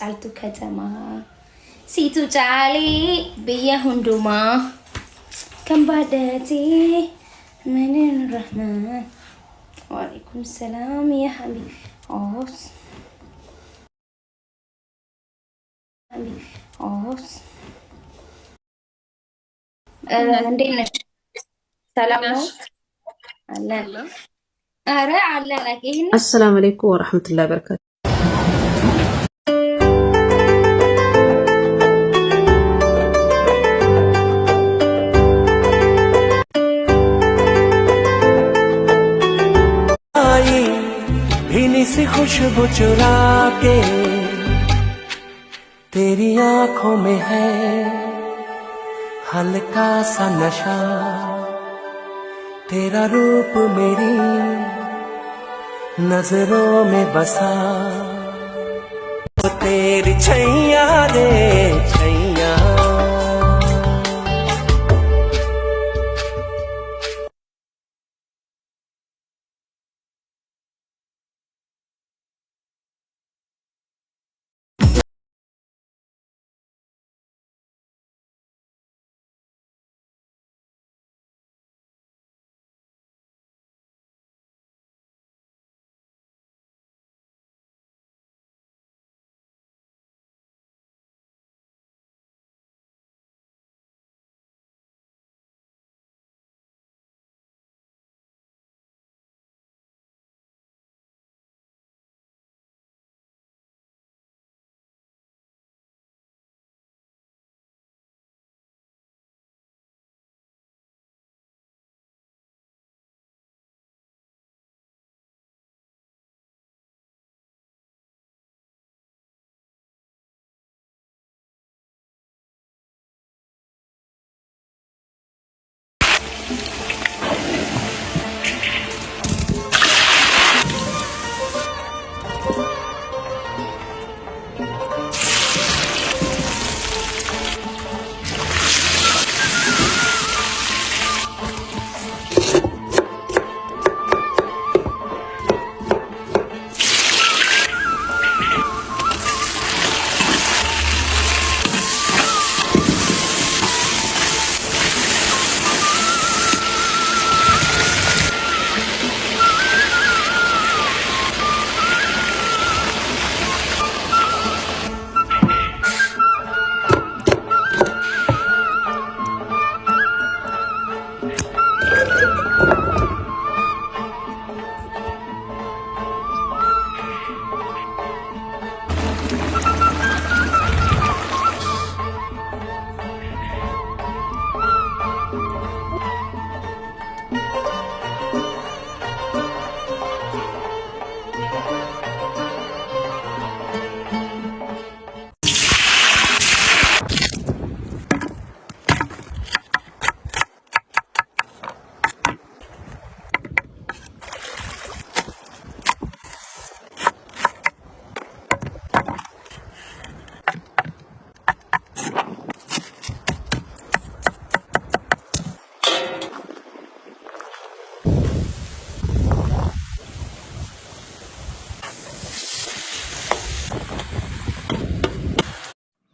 ጫልቱ ከተማ ሲቱ ጫሊ ብየ ሁንዱማ ከምባደቲ ምንን ረህመን ወአለይኩም ሰላም ያ ሐቢብ ኦስ ኦስ እንዴት ነሽ? ሰላም ነው አለን። ኧረ አለን። አሰላሙ አለይኩም ወራህመቱላሂ ወበረካቱ። से खुशबू चुरा के तेरी आंखों में है हल्का सा नशा तेरा रूप मेरी नजरों में बसा तेरी छैया रे छैया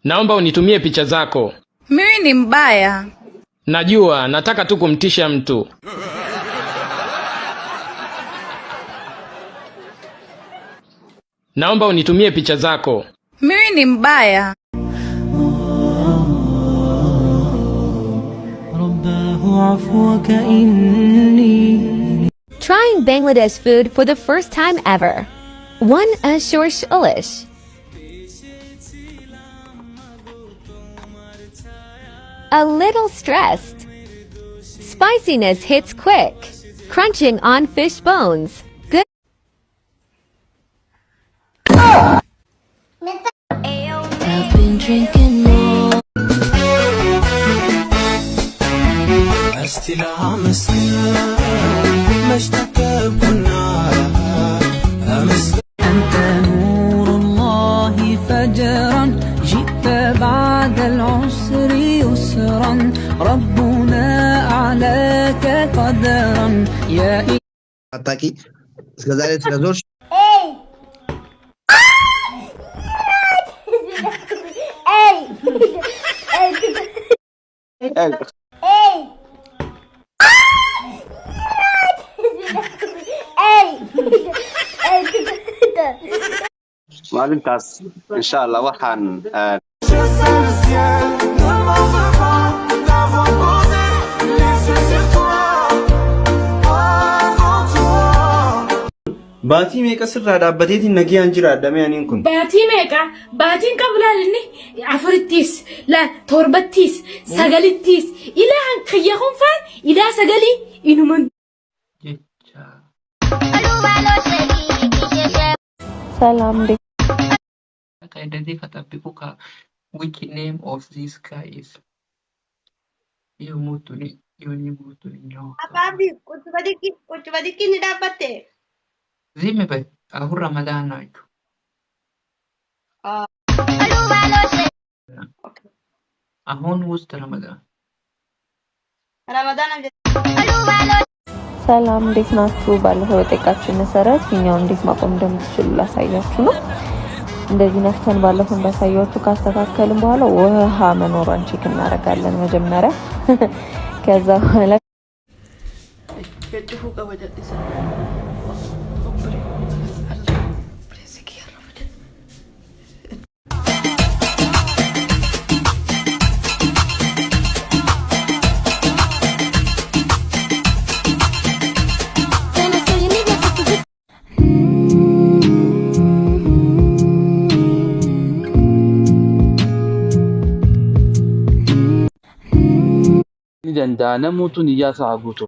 Naomba unitumie picha zako. Mimi ni mbaya. Najua, nataka tu kumtisha mtu. Naomba unitumie picha zako. Mimi ni mbaya. Trying Bangladesh food for the first time ever. One shorsh ulish. A little stressed. Spiciness hits quick. Crunching on fish bones. Good. I've been drinking more. أنت نور الله فجرا جئت بعد العسر يسرا ربنا أعلاك قدرا يا Ataque. Сказали, maalintaas insha Allah waxaan Baatii meeqa sirraa dhaabbateetiin nagayaan jiraadhame aniin kun? Baatii meeqa? Baatiin qabu laalinni afurittiis, torbattiis, sagalittiis, ilaa kiyya hunfaan, ilaa sagalii inuman. Salam alaikum. Which name of this guy is? Zime bay ahu Ramadan ayu. Ahon ውስጥ Ramadan. ሰላም እንዴት ናችሁ? ባለፈው በጠቃችሁ መሰረት ፊኛውን እንዴት ማቆም እንደምትችሉ ላሳያችሁ ነው። እንደዚህ ነፍተን ባለፈው እንዳሳያችሁ ካስተካከልን በኋላ ውሃ መኖሯን ቼክ እናደርጋለን መጀመሪያ። ከዛ በኋላ نموت نياسا عبوتو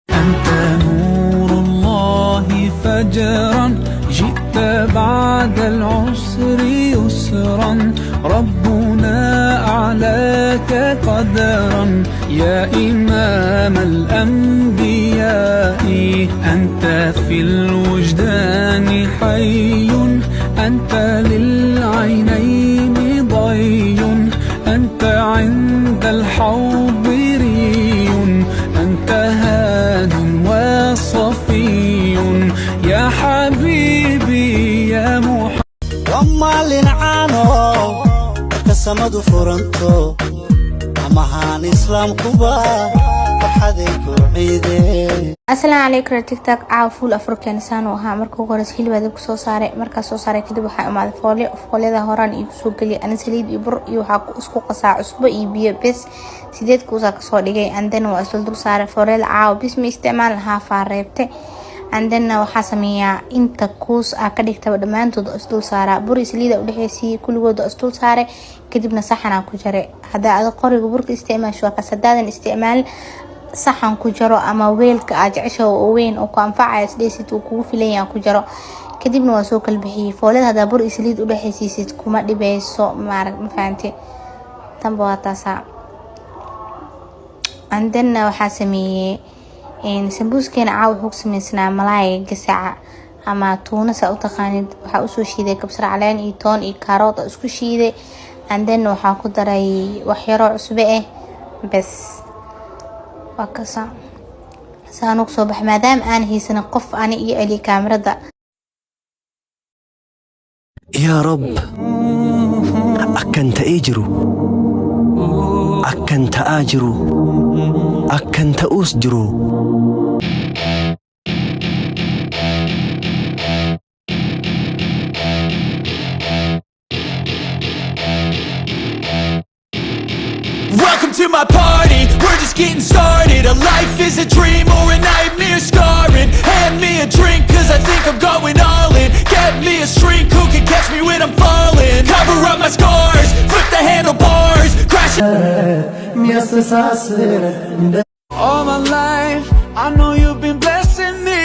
أنت نور الله فجرا جئت بعد العسر يسرا ربنا أعلاك قدرا يا إمام الأنبياء أنت في الوجدان حي أنت للعينين ضي أنت عند الحوض ري أنت هاد وصفي يا حبيبي يا محمد وما لنعانو كسمد فرنتو أمهان إسلام كوبا وحديكو عيدي. السلام عليكم تيك توك عافول أفريقيا نسان وها مركو غورس هيل بدك سو سارة مركز سو سارة كده بحق مع فولي ده هران يبسوق لي أنا سليد يبر يوحق اسكو قصاع أسبوع يبيه بس سيدت كوزا كسودي جاي عندنا وأصل دو سارة فوريل عاو بس استعمالها فاربته عندنا وحسمية انت كوس أكدك تبدأ ما أنتو دو أصل سارة بوري سليد أو لحسي كل جود أصل سارة كدبنا صحنا كجري هذا قري بورك استعمال شو كسداد استعمال صحن كجرو أما ويلك أجعشه وين أو كان فعل سليسة وكوفي ليا كجرو كدبنا وسوق البحي فولد هذا بور إسليد ولا حسيسة كوما دي بيسو ما فهمتي تنبوها سا عندنا وحاسمية إن سمبوس كان عاو حكس من سنة ملاي جسعة أما تونس أو تقانيد وحاوسو شيدة كبسر علين إيتون إي كاروت أسكو شيدة عندنا وحاكو داري وحيرو عصبئة بس وكسا سانوك صبح مادام أنا هي سنقف أنا إلي كاميرا دا. يا رب أكنت أجرو أكنت آجرو أكنت أسجرو Welcome to my party, we're just getting started. A life is a dream or a nightmare scarring. Hand me a drink cause I think I'm going all in. Get me a shrink who can catch me when I'm falling. Cover up my scars, flip the handlebars, crash. All my life, I know you've been blessing me.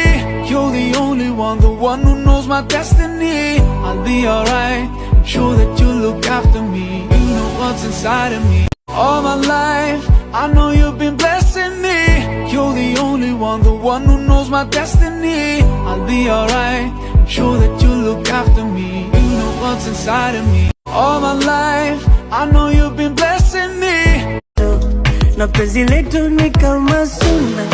You're the only one, the one who knows my destiny. I'll be alright, I'm sure that you look after me. You know what's inside of me. All my life, I know you've been blessing me. You're the only one, the one who knows my destiny. I'll be alright, I'm sure that you look after me. You know what's inside of me. All my life, I know you've been blessing me. Na penzi letu ni kama suna